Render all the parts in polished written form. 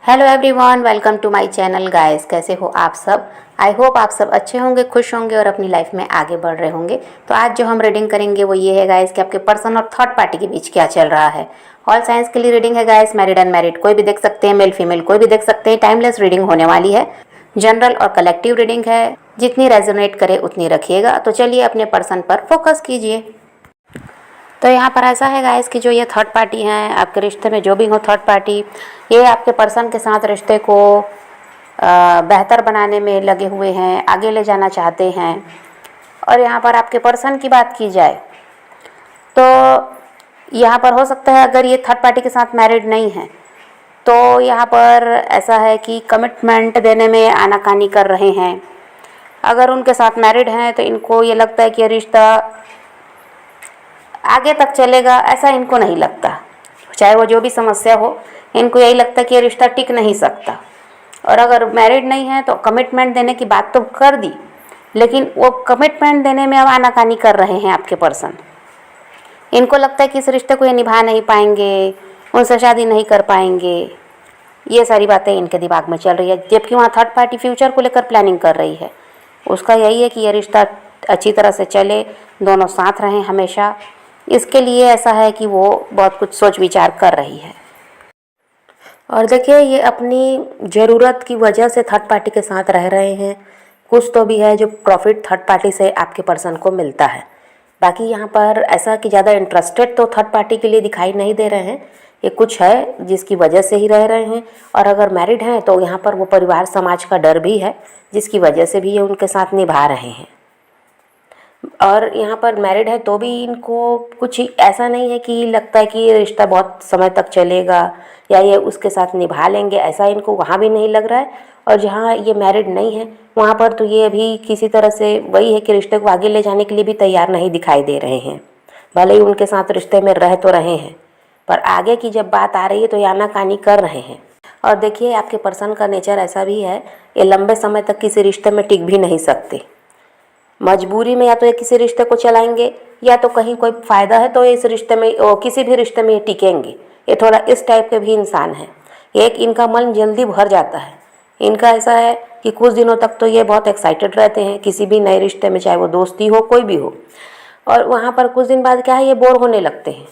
Hello everyone, welcome to my channel guys. कैसे हो आप सब? आई होप आप सब अच्छे होंगे, खुश होंगे और अपनी लाइफ में आगे बढ़ रहे होंगे। तो आज जो हम रीडिंग करेंगे वो ये है गाइस कि आपके पर्सन और थर्ड पार्टी के बीच क्या चल रहा है। ऑल साइंस के लिए रीडिंग है गाइस, मैरिड अनमैरिड कोई भी देख सकते हैं, मेल फीमेल कोई भी देख सकते हैं। टाइमलेस रीडिंग होने वाली है, जनरल और कलेक्टिव रीडिंग है, जितनी रेजोनेट करे उतनी रखिएगा। तो चलिए अपने पर्सन पर फोकस कीजिए। तो यहाँ पर ऐसा है गाइस कि जो ये थर्ड पार्टी हैं, आपके रिश्ते में जो भी हो थर्ड पार्टी, ये आपके पर्सन के साथ रिश्ते को बेहतर बनाने में लगे हुए हैं, आगे ले जाना चाहते हैं। और यहाँ पर आपके पर्सन की बात की जाए तो यहाँ पर हो सकता है अगर ये थर्ड पार्टी के साथ मैरिड नहीं है तो यहाँ पर ऐसा है कि कमिटमेंट देने में आनाकानी कर रहे हैं। अगर उनके साथ मैरिड हैं तो इनको ये लगता है कि ये रिश्ता आगे तक चलेगा, ऐसा इनको नहीं लगता। चाहे वो जो भी समस्या हो, इनको यही लगता है कि ये रिश्ता टिक नहीं सकता। और अगर मैरिड नहीं है तो कमिटमेंट देने की बात तो कर दी, लेकिन वो कमिटमेंट देने में अब आनाकानी कर रहे हैं आपके पर्सन। इनको लगता है कि इस रिश्ते को ये निभा नहीं पाएंगे, उनसे शादी नहीं कर पाएंगे। ये सारी बातें इनके दिमाग में चल रही है, जबकि वहाँ थर्ड पार्टी फ्यूचर को लेकर प्लानिंग कर रही है। उसका यही है कि ये रिश्ता अच्छी तरह से चले, दोनों साथ रहें हमेशा। इसके लिए ऐसा है कि वो बहुत कुछ सोच विचार कर रही है। और देखिए, ये अपनी ज़रूरत की वजह से थर्ड पार्टी के साथ रह रहे हैं। कुछ तो भी है जो प्रॉफिट थर्ड पार्टी से आपके पर्सन को मिलता है। बाकी यहाँ पर ऐसा कि ज़्यादा इंटरेस्टेड तो थर्ड पार्टी के लिए दिखाई नहीं दे रहे हैं। ये कुछ है जिसकी वजह से ही रह रहे हैं। और अगर मैरिड हैं तो यहाँ पर वो परिवार समाज का डर भी है, जिसकी वजह से भी ये उनके साथ निभा रहे हैं। और यहाँ पर मैरिड है तो भी इनको कुछ ऐसा नहीं है कि लगता है कि ये रिश्ता बहुत समय तक चलेगा या ये उसके साथ निभा लेंगे, ऐसा इनको वहाँ भी नहीं लग रहा है। और जहाँ ये मैरिड नहीं है वहाँ पर तो ये अभी किसी तरह से वही है कि रिश्ते को आगे ले जाने के लिए भी तैयार नहीं दिखाई दे रहे हैं। भले ही उनके साथ रिश्ते में रह तो रहे हैं, पर आगे की जब बात आ रही है तो ये आनाकानी कर रहे हैं। और देखिए, आपके पर्सन का नेचर ऐसा भी है, ये लंबे समय तक किसी रिश्ते में टिक भी नहीं सकते। मजबूरी में या तो ये किसी रिश्ते को चलाएंगे या तो कहीं कोई फ़ायदा है तो ये इस रिश्ते में किसी भी रिश्ते में ये टिकेंगे। ये थोड़ा इस टाइप के भी इंसान है। एक इनका मन जल्दी भर जाता है। इनका ऐसा है कि कुछ दिनों तक तो ये बहुत एक्साइटेड रहते हैं किसी भी नए रिश्ते में, चाहे वो दोस्ती हो कोई भी हो। और वहाँ पर कुछ दिन बाद क्या है, ये बोर होने लगते हैं।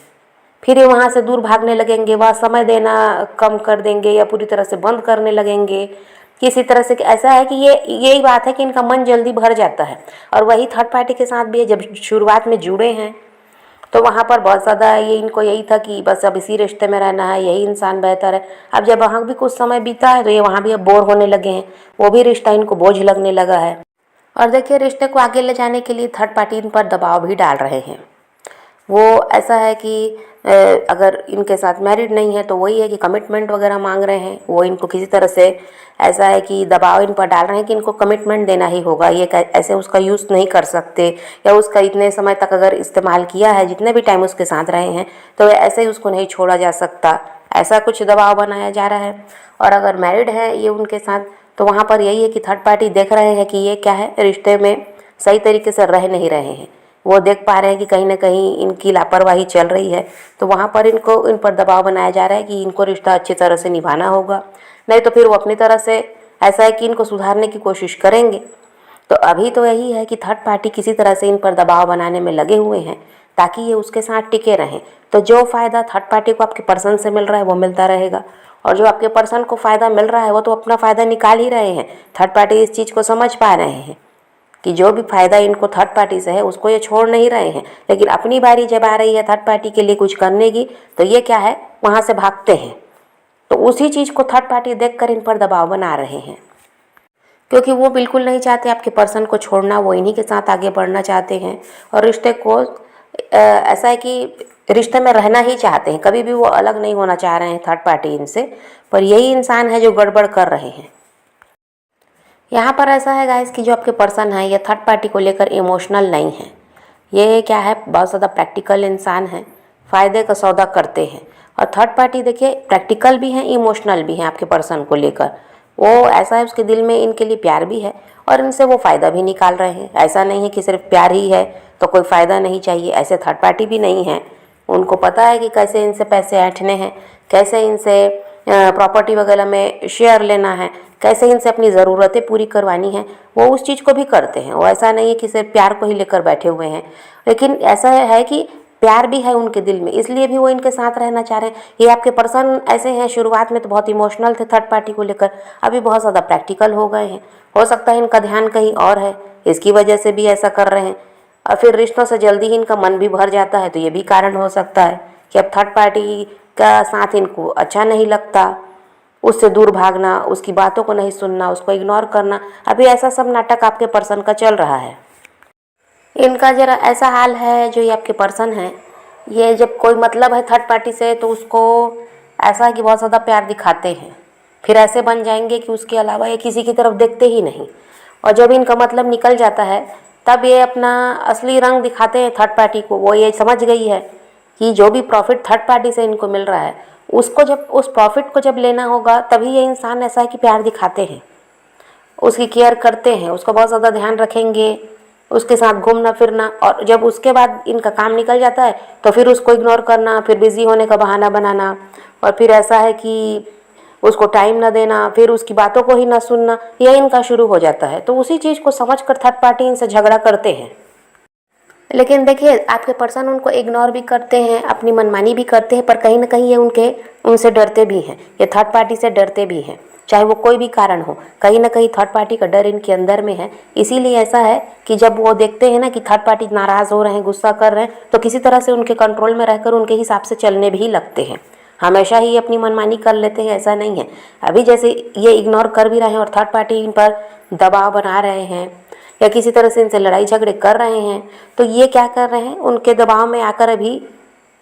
फिर ये वहाँ से दूर भागने लगेंगे, वहाँ समय देना कम कर देंगे या पूरी तरह से बंद करने लगेंगे किसी तरह से। ऐसा है कि ये यही बात है कि इनका मन जल्दी भर जाता है। और वही थर्ड पार्टी के साथ भी है, जब शुरुआत में जुड़े हैं तो वहाँ पर बहुत ज़्यादा ये इनको यही था कि बस अब इसी रिश्ते में रहना है, यही इंसान बेहतर है। अब जब वहाँ भी कुछ समय बीता है तो ये वहाँ भी अब बोर होने लगे हैं, वो भी रिश्ता इनको बोझ लगने लगा है। और देखिए, रिश्ते को आगे ले जाने के लिए थर्ड पार्टी इन पर दबाव भी डाल रहे हैं। वो ऐसा है कि अगर इनके साथ मैरिड नहीं है तो वही है कि कमिटमेंट वगैरह मांग रहे हैं। वो इनको किसी तरह से ऐसा है कि दबाव इन पर डाल रहे हैं कि इनको कमिटमेंट देना ही होगा, ये ऐसे उसका यूज़ नहीं कर सकते। या उसका इतने समय तक अगर इस्तेमाल किया है, जितने भी टाइम उसके साथ रहे हैं, तो ऐसे ही उसको नहीं छोड़ा जा सकता, ऐसा कुछ दबाव बनाया जा रहा है। और अगर मैरिड है ये उनके साथ तो वहाँ पर यही है कि थर्ड पार्टी देख रहे हैं कि ये क्या है, रिश्ते में सही तरीके से रह नहीं रहे हैं। वो देख पा रहे हैं कि कहीं ना कहीं इनकी लापरवाही चल रही है, तो वहाँ पर इन पर दबाव बनाया जा रहा है कि इनको रिश्ता अच्छी तरह से निभाना होगा, नहीं तो फिर वो अपनी तरह से ऐसा है कि इनको सुधारने की कोशिश करेंगे। तो अभी तो यही है कि थर्ड पार्टी किसी तरह से इन पर दबाव बनाने में लगे हुए हैं ताकि ये उसके साथ टिके रहें। तो जो फ़ायदा थर्ड पार्टी को आपके पर्सन से मिल रहा है वो मिलता रहेगा, और जो आपके पर्सन को फ़ायदा मिल रहा है वो तो अपना फ़ायदा निकाल ही रहे हैं। थर्ड पार्टी इस चीज़ को समझ पा रहे हैं कि जो भी फ़ायदा इनको थर्ड पार्टी से है उसको ये छोड़ नहीं रहे हैं। लेकिन अपनी बारी जब आ रही है थर्ड पार्टी के लिए कुछ करने की, तो ये क्या है, वहाँ से भागते हैं। तो उसी चीज़ को थर्ड पार्टी देखकर इन पर दबाव बना रहे हैं, क्योंकि वो बिल्कुल नहीं चाहते आपके पर्सन को छोड़ना, वो इन्हीं के साथ आगे बढ़ना चाहते हैं। और रिश्ते को ऐसा है कि रिश्ते में रहना ही चाहते हैं, कभी भी वो अलग नहीं होना चाह रहे हैं थर्ड पार्टी इनसे। पर यही इंसान है जो गड़बड़ कर रहे हैं। यहाँ पर ऐसा है गाइस कि जो आपके पर्सन है ये थर्ड पार्टी को लेकर इमोशनल नहीं है। ये क्या है, बहुत ज़्यादा प्रैक्टिकल इंसान है, फ़ायदे का सौदा करते हैं। और थर्ड पार्टी देखिए प्रैक्टिकल भी हैं, इमोशनल भी हैं आपके पर्सन को लेकर। वो ऐसा है, उसके दिल में इनके लिए प्यार भी है और इनसे वो फ़ायदा भी निकाल रहे हैं। ऐसा नहीं है कि सिर्फ प्यार ही है तो कोई फ़ायदा नहीं चाहिए, ऐसे थर्ड पार्टी भी नहीं है। उनको पता है कि कैसे इनसे पैसे ऐंठने हैं, कैसे इनसे प्रॉपर्टी वगैरह में शेयर लेना है, कैसे इनसे अपनी ज़रूरतें पूरी करवानी है, वो उस चीज़ को भी करते हैं। वो ऐसा नहीं है कि सिर्फ प्यार को ही लेकर बैठे हुए हैं, लेकिन ऐसा है कि प्यार भी है उनके दिल में, इसलिए भी वो इनके साथ रहना चाह रहे हैं। ये आपके पर्सन ऐसे हैं, शुरुआत में तो बहुत इमोशनल थे थर्ड पार्टी को लेकर, अभी बहुत ज़्यादा प्रैक्टिकल हो गए हैं। हो सकता है इनका ध्यान कहीं और है, इसकी वजह से भी ऐसा कर रहे हैं। और फिर रिश्तों से जल्दी ही इनका मन भी भर जाता है, तो ये भी कारण हो सकता है कि अब थर्ड पार्टी का साथ इनको अच्छा नहीं लगता, उससे दूर भागना, उसकी बातों को नहीं सुनना, उसको इग्नोर करना, अभी ऐसा सब नाटक आपके पर्सन का चल रहा है। इनका जरा ऐसा हाल है, जो ये आपके पर्सन है, ये जब कोई मतलब है थर्ड पार्टी से तो उसको ऐसा है कि बहुत ज़्यादा प्यार दिखाते हैं, फिर ऐसे बन जाएंगे कि उसके अलावा ये किसी की तरफ देखते ही नहीं। और जब इनका मतलब निकल जाता है तब ये अपना असली रंग दिखाते हैं थर्ड पार्टी को। वो ये समझ गई है कि जो भी प्रॉफिट थर्ड पार्टी से इनको मिल रहा है, उसको जब उस प्रॉफिट को जब लेना होगा तभी ये इंसान ऐसा है कि प्यार दिखाते हैं, उसकी केयर करते हैं, उसका बहुत ज़्यादा ध्यान रखेंगे, उसके साथ घूमना फिरना। और जब उसके बाद इनका काम निकल जाता है तो फिर उसको इग्नोर करना, फिर बिज़ी होने का बहाना बनाना, और फिर ऐसा है कि उसको टाइम ना देना, फिर उसकी बातों को ही ना सुनना, यह इनका शुरू हो जाता है। तो उसी चीज़ को समझकर थर्ड पार्टी इनसे झगड़ा करते हैं। लेकिन देखिए, आपके पर्सन उनको इग्नोर भी करते हैं, अपनी मनमानी भी करते हैं, पर कहीं ना कहीं ये उनसे डरते भी हैं, ये थर्ड पार्टी से डरते भी हैं, चाहे वो कोई भी कारण हो। कहीं ना कहीं थर्ड पार्टी का डर इनके अंदर में है। इसीलिए ऐसा है कि जब वो देखते हैं ना कि थर्ड पार्टी नाराज़ हो रहे हैं, गुस्सा कर रहे हैं, तो किसी तरह से उनके कंट्रोल में रहकर उनके हिसाब से चलने भी लगते हैं। हमेशा ही अपनी मनमानी कर लेते हैं, ऐसा नहीं है। अभी जैसे ये इग्नोर कर भी रहे हैं और थर्ड पार्टी इन पर दबाव बना रहे हैं या किसी तरह से इनसे लड़ाई झगड़े कर रहे हैं, तो ये क्या कर रहे हैं, उनके दबाव में आकर अभी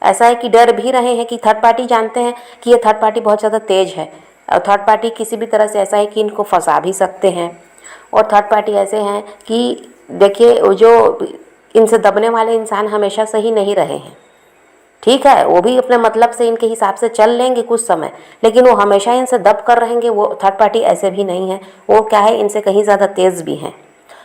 ऐसा है कि डर भी रहे हैं कि थर्ड पार्टी जानते हैं कि ये थर्ड पार्टी बहुत ज़्यादा तेज है, और थर्ड पार्टी किसी भी तरह से ऐसा है कि इनको फंसा भी सकते हैं। और थर्ड पार्टी ऐसे हैं कि देखिए, जो इनसे दबने वाले इंसान हमेशा सही नहीं रहे हैं। ठीक है, वो भी अपने मतलब से इनके हिसाब से चल लेंगे कुछ समय, लेकिन वो हमेशा इनसे दब कर रहेंगे। वो थर्ड पार्टी ऐसे भी नहीं है, वो क्या है, इनसे कहीं ज़्यादा तेज़ भी हैं।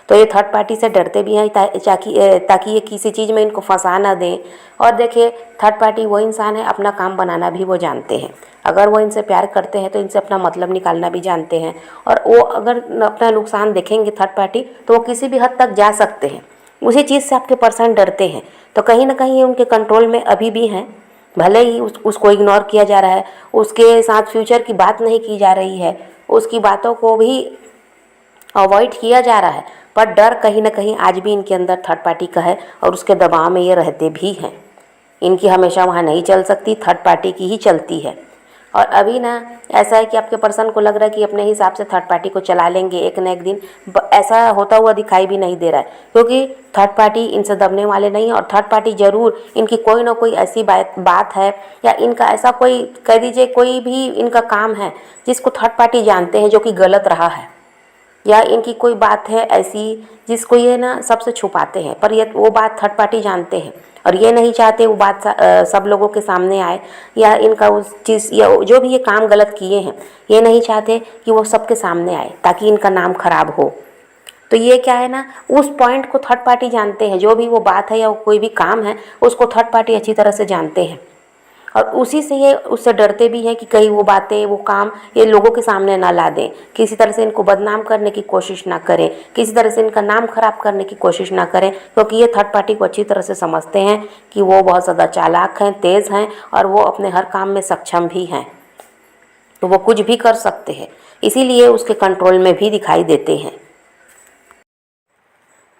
तो ये थर्ड पार्टी से डरते भी हैं ताकि ये किसी चीज़ में इनको फंसा ना दें। और देखिए, थर्ड पार्टी वो इंसान है, अपना काम बनाना भी वो जानते हैं। अगर वो इनसे प्यार करते हैं तो इनसे अपना मतलब निकालना भी जानते हैं, और वो अगर अपना नुकसान देखेंगे थर्ड पार्टी तो वो किसी भी हद तक जा सकते हैं। उसी चीज़ से आपके पर्सन डरते हैं। तो कहीं ना कहीं ये उनके कंट्रोल में अभी भी हैं, भले ही उसको इग्नोर किया जा रहा है, उसके साथ फ्यूचर की बात नहीं की जा रही है, उसकी बातों को भी अवॉइड किया जा रहा है, पर डर कहीं ना कहीं आज भी इनके अंदर थर्ड पार्टी का है, और उसके दबाव में ये रहते भी हैं। इनकी हमेशा वहाँ नहीं चल सकती, थर्ड पार्टी की ही चलती है। और अभी ना ऐसा है कि आपके पर्सन को लग रहा है कि अपने हिसाब से थर्ड पार्टी को चला लेंगे एक न एक दिन। ऐसा होता हुआ दिखाई भी नहीं दे रहा है, क्योंकि थर्ड पार्टी इनसे दबने वाले नहीं, और थर्ड पार्टी ज़रूर इनकी कोई ना कोई ऐसी बात है, या इनका ऐसा कोई, कह दीजिए कोई भी इनका काम है जिसको थर्ड पार्टी जानते हैं जो कि गलत रहा है, या इनकी कोई बात है ऐसी जिसको ये ना सबसे छुपाते हैं, पर ये वो बात थर्ड पार्टी जानते हैं, और ये नहीं चाहते वो बात सब लोगों के सामने आए, या इनका उस चीज़ या जो भी ये काम गलत किए हैं, ये नहीं चाहते कि वो सबके सामने आए ताकि इनका नाम खराब हो। तो ये क्या है ना, उस पॉइंट को थर्ड पार्टी जानते हैं, जो भी वो बात है या कोई भी काम है उसको थर्ड पार्टी अच्छी तरह से जानते हैं, और उसी से ये उससे डरते भी हैं कि कहीं वो बातें, वो काम ये लोगों के सामने ना ला दें, किसी तरह से इनको बदनाम करने की कोशिश ना करें, किसी तरह से इनका नाम खराब करने की कोशिश ना करें, क्योंकि ये थर्ड पार्टी को अच्छी तरह से समझते हैं कि वो बहुत ज़्यादा चालाक हैं, तेज़ हैं, और वो अपने हर काम में सक्षम भी हैं, तो वो कुछ भी कर सकते हैं, इसीलिए उसके कंट्रोल में भी दिखाई देते हैं।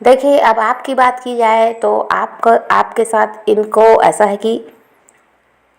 देखिए, अब आपकी बात की जाए तो आपके साथ इनको ऐसा है कि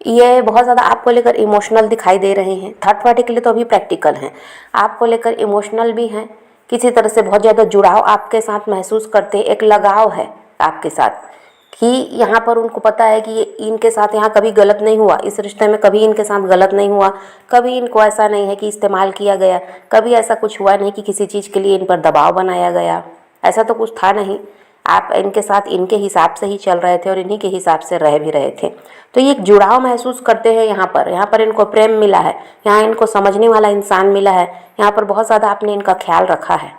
ये बहुत ज़्यादा आपको लेकर इमोशनल दिखाई दे रहे हैं। थर्ड पार्टी के लिए तो अभी प्रैक्टिकल हैं, आपको लेकर इमोशनल भी हैं, किसी तरह से बहुत ज़्यादा जुड़ाव आपके साथ महसूस करते हैं, एक लगाव है आपके साथ कि यहाँ पर उनको पता है कि इनके साथ यहाँ कभी गलत नहीं हुआ, इस रिश्ते में कभी इनके साथ गलत नहीं हुआ, कभी इनको ऐसा नहीं है कि इस्तेमाल किया गया, कभी ऐसा कुछ हुआ नहीं कि किसी चीज़ के लिए इन पर दबाव बनाया गया, ऐसा तो कुछ था नहीं। आप इनके साथ इनके हिसाब से ही चल रहे थे और इन्हीं के हिसाब से रह भी रहे थे। तो ये एक जुड़ाव महसूस करते हैं यहाँ पर इनको प्रेम मिला है, यहाँ इनको समझने वाला इंसान मिला है, यहाँ पर बहुत ज़्यादा आपने इनका ख्याल रखा है,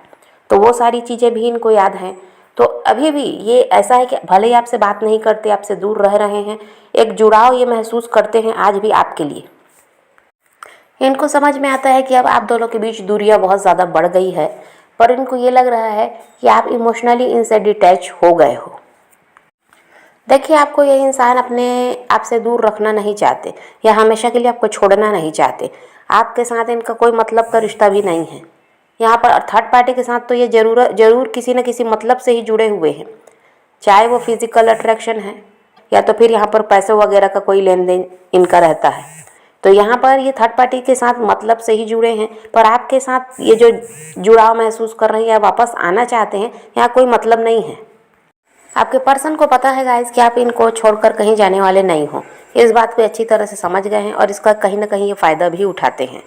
तो वो सारी चीज़ें भी इनको याद हैं। तो अभी भी ये ऐसा है कि भले ही आपसे बात नहीं करते, आपसे दूर रह रहे हैं, एक जुड़ाव ये महसूस करते हैं आज भी आपके लिए। इनको समझ में आता है कि अब आप दोनों के बीच दूरियां बहुत ज़्यादा बढ़ गई है, पर इनको ये लग रहा है कि आप इमोशनली इनसे डिटैच हो गए हो। देखिए, आपको ये इंसान अपने आप से दूर रखना नहीं चाहते या हमेशा के लिए आपको छोड़ना नहीं चाहते। आपके साथ इनका कोई मतलब का रिश्ता भी नहीं है। यहाँ पर थर्ड पार्टी के साथ तो ये जरूर किसी न किसी मतलब से ही जुड़े हुए हैं, चाहे वो फिजिकल अट्रैक्शन है या तो फिर यहाँ पर पैसों वगैरह का कोई लेन देन इनका रहता है। तो यहाँ पर ये थर्ड पार्टी के साथ मतलब से ही जुड़े हैं, पर आपके साथ ये जो जुड़ाव महसूस कर रहे हैं या वापस आना चाहते हैं, यहाँ कोई मतलब नहीं है। आपके पर्सन को पता है गाइस कि आप इनको छोड़कर कहीं जाने वाले नहीं हो। इस बात को अच्छी तरह से समझ गए हैं और इसका कहीं ना कहीं ये फ़ायदा भी उठाते हैं।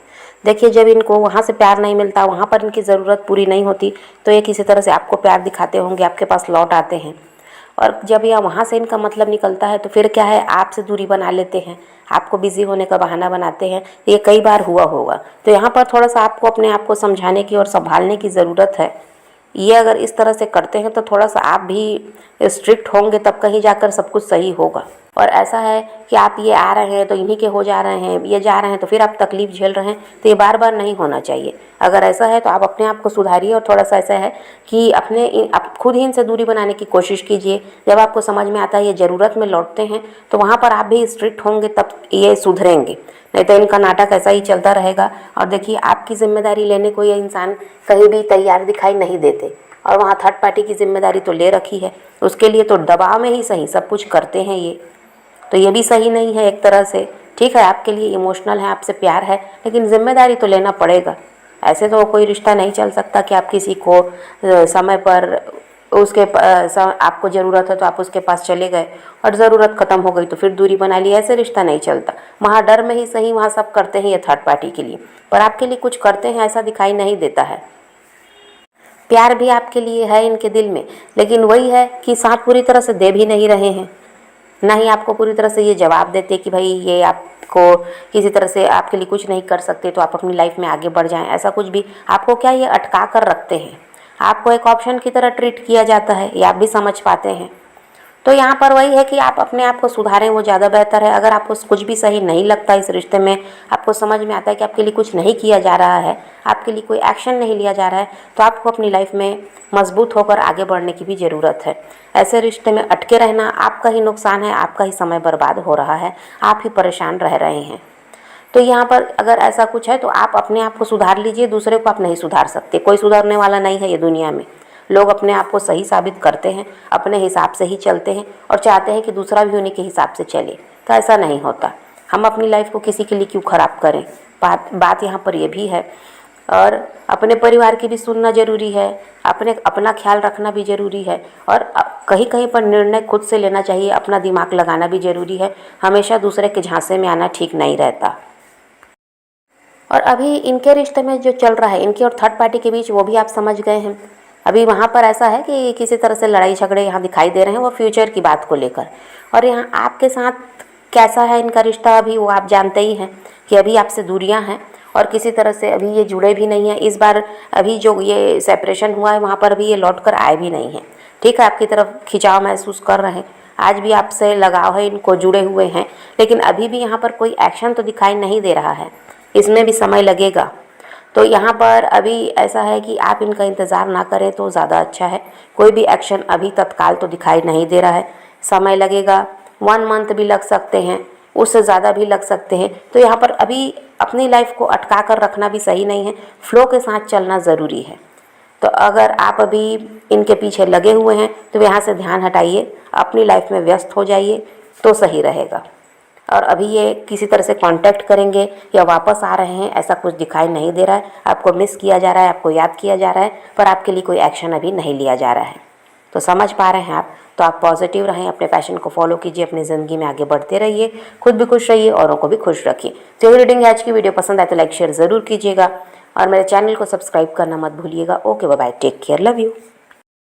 देखिए, जब इनको वहाँ से प्यार नहीं मिलता, वहाँ पर इनकी ज़रूरत पूरी नहीं होती, तो ये किसी तरह से आपको प्यार दिखाते होंगे, आपके पास लौट आते हैं। और जब यह वहाँ से इनका मतलब निकलता है तो फिर क्या है, आपसे दूरी बना लेते हैं, आपको बिज़ी होने का बहाना बनाते हैं। ये कई बार हुआ होगा। तो यहाँ पर थोड़ा सा आपको अपने आप को समझाने की और संभालने की ज़रूरत है। ये अगर इस तरह से करते हैं तो थोड़ा सा आप भी स्ट्रिक्ट होंगे, तब कहीं जाकर सब कुछ सही होगा। और ऐसा है कि आप ये आ रहे हैं तो इन्हीं के हो जा रहे हैं, ये जा रहे हैं तो फिर आप तकलीफ़ झेल रहे हैं, तो ये बार बार नहीं होना चाहिए। अगर ऐसा है तो आप अपने आप को सुधारिए और थोड़ा सा ऐसा है कि आप खुद ही इनसे दूरी बनाने की कोशिश कीजिए। जब आपको समझ में आता है ये ज़रूरत में लौटते हैं तो वहाँ पर आप भी स्ट्रिक्ट होंगे, तब ये सुधरेंगे। नहीं तो इनका नाटक ऐसा ही चलता रहेगा। और देखिए, आपकी जिम्मेदारी लेने को ये इंसान कहीं भी तैयार दिखाई नहीं देते, और वहाँ थर्ड पार्टी की जिम्मेदारी तो ले रखी है, उसके लिए तो दबाव में ही सही सब कुछ करते हैं ये। तो ये भी सही नहीं है एक तरह से। ठीक है, आपके लिए इमोशनल है, आपसे प्यार है, लेकिन जिम्मेदारी तो लेना पड़ेगा। ऐसे तो कोई रिश्ता नहीं चल सकता कि आप किसी को समय पर आपको ज़रूरत है तो आप उसके पास चले गए और ज़रूरत ख़त्म हो गई तो फिर दूरी बना ली। ऐसे रिश्ता नहीं चलता। वहाँ डर में ही सही, वहाँ सब करते हैं ये थर्ड पार्टी के लिए, पर आपके लिए कुछ करते हैं ऐसा दिखाई नहीं देता है। प्यार भी आपके लिए है इनके दिल में, लेकिन वही है कि साथ पूरी तरह से दे भी नहीं रहे हैं, ना ही आपको पूरी तरह से ये जवाब देते कि भाई ये आपको किसी तरह से आपके लिए कुछ नहीं कर सकते तो आप अपनी लाइफ में आगे बढ़ जाएं। ऐसा कुछ भी आपको क्या ये अटका कर रखते हैं, आपको एक ऑप्शन की तरह ट्रीट किया जाता है, ये आप भी समझ पाते हैं। तो यहाँ पर वही है कि आप अपने आप को सुधारें, वो ज़्यादा बेहतर है। अगर आपको कुछ भी सही नहीं लगता इस रिश्ते में, आपको समझ में आता है कि आपके लिए कुछ नहीं किया जा रहा है, आपके लिए कोई एक्शन नहीं लिया जा रहा है, तो आपको अपनी लाइफ में मजबूत होकर आगे बढ़ने की भी ज़रूरत है। ऐसे रिश्ते में अटके रहना आपका ही नुकसान है, आपका ही समय बर्बाद हो रहा है, आप ही परेशान रह रहे हैं। तो यहाँ पर अगर ऐसा कुछ है तो आप अपने आप को सुधार लीजिए, दूसरे को आप नहीं सुधार सकते। कोई सुधारने वाला नहीं है ये दुनिया में। लोग अपने आप को सही साबित करते हैं, अपने हिसाब से ही चलते हैं और चाहते हैं कि दूसरा भी उन्हीं के हिसाब से चले, तो ऐसा नहीं होता। हम अपनी लाइफ को किसी के लिए क्यों ख़राब करें। बात यहाँ पर ये भी है। और अपने परिवार की भी सुनना ज़रूरी है, अपना ख्याल रखना भी ज़रूरी है, और कहीं कहीं पर निर्णय खुद से लेना चाहिए, अपना दिमाग लगाना भी ज़रूरी है। हमेशा दूसरे के झांसे में आना ठीक नहीं रहता। और अभी इनके रिश्ते में जो चल रहा है इनकी और थर्ड पार्टी के बीच, वो भी आप समझ गए हैं। अभी वहाँ पर ऐसा है कि किसी तरह से लड़ाई झगड़े यहाँ दिखाई दे रहे हैं, वो फ्यूचर की बात को लेकर। और यहाँ आपके साथ कैसा है इनका रिश्ता अभी, वो आप जानते ही हैं कि अभी आपसे दूरियाँ हैं और किसी तरह से अभी ये जुड़े भी नहीं हैं। इस बार अभी जो ये सेपरेशन हुआ है वहाँ पर भी ये लौट कर आए भी नहीं हैं। ठीक है, आपकी तरफ खिंचाव महसूस कर रहे हैं, आज भी आपसे लगाव है, इनको जुड़े हुए हैं, लेकिन अभी भी यहाँ पर कोई एक्शन तो दिखाई नहीं दे रहा है। इसमें भी समय लगेगा। तो यहाँ पर अभी ऐसा है कि आप इनका इंतज़ार ना करें तो ज़्यादा अच्छा है। कोई भी एक्शन अभी तत्काल तो दिखाई नहीं दे रहा है, समय लगेगा। 1 मंथ भी लग सकते हैं, उससे ज़्यादा भी लग सकते हैं। तो यहाँ पर अभी अपनी लाइफ को अटका कर रखना भी सही नहीं है, फ्लो के साथ चलना ज़रूरी है। तो अगर आप अभी इनके पीछे लगे हुए हैं तो यहाँ से ध्यान हटाइए, अपनी लाइफ में व्यस्त हो जाइए तो सही रहेगा। और अभी ये किसी तरह से कांटेक्ट करेंगे या वापस आ रहे हैं, ऐसा कुछ दिखाई नहीं दे रहा है। आपको मिस किया जा रहा है, आपको याद किया जा रहा है, पर आपके लिए कोई एक्शन अभी नहीं लिया जा रहा है। तो समझ पा रहे हैं आप। तो आप पॉजिटिव रहें, अपने पैशन को फॉलो कीजिए, अपनी ज़िंदगी में आगे बढ़ते रहिए, खुद भी खुश रहिए, औरों को भी खुश रखिए। तो ये रीडिंग आज की वीडियो पसंद आए तो लाइक शेयर ज़रूर कीजिएगा और मेरे चैनल को सब्सक्राइब करना मत भूलिएगा। Okay, bye bye, take care, love you.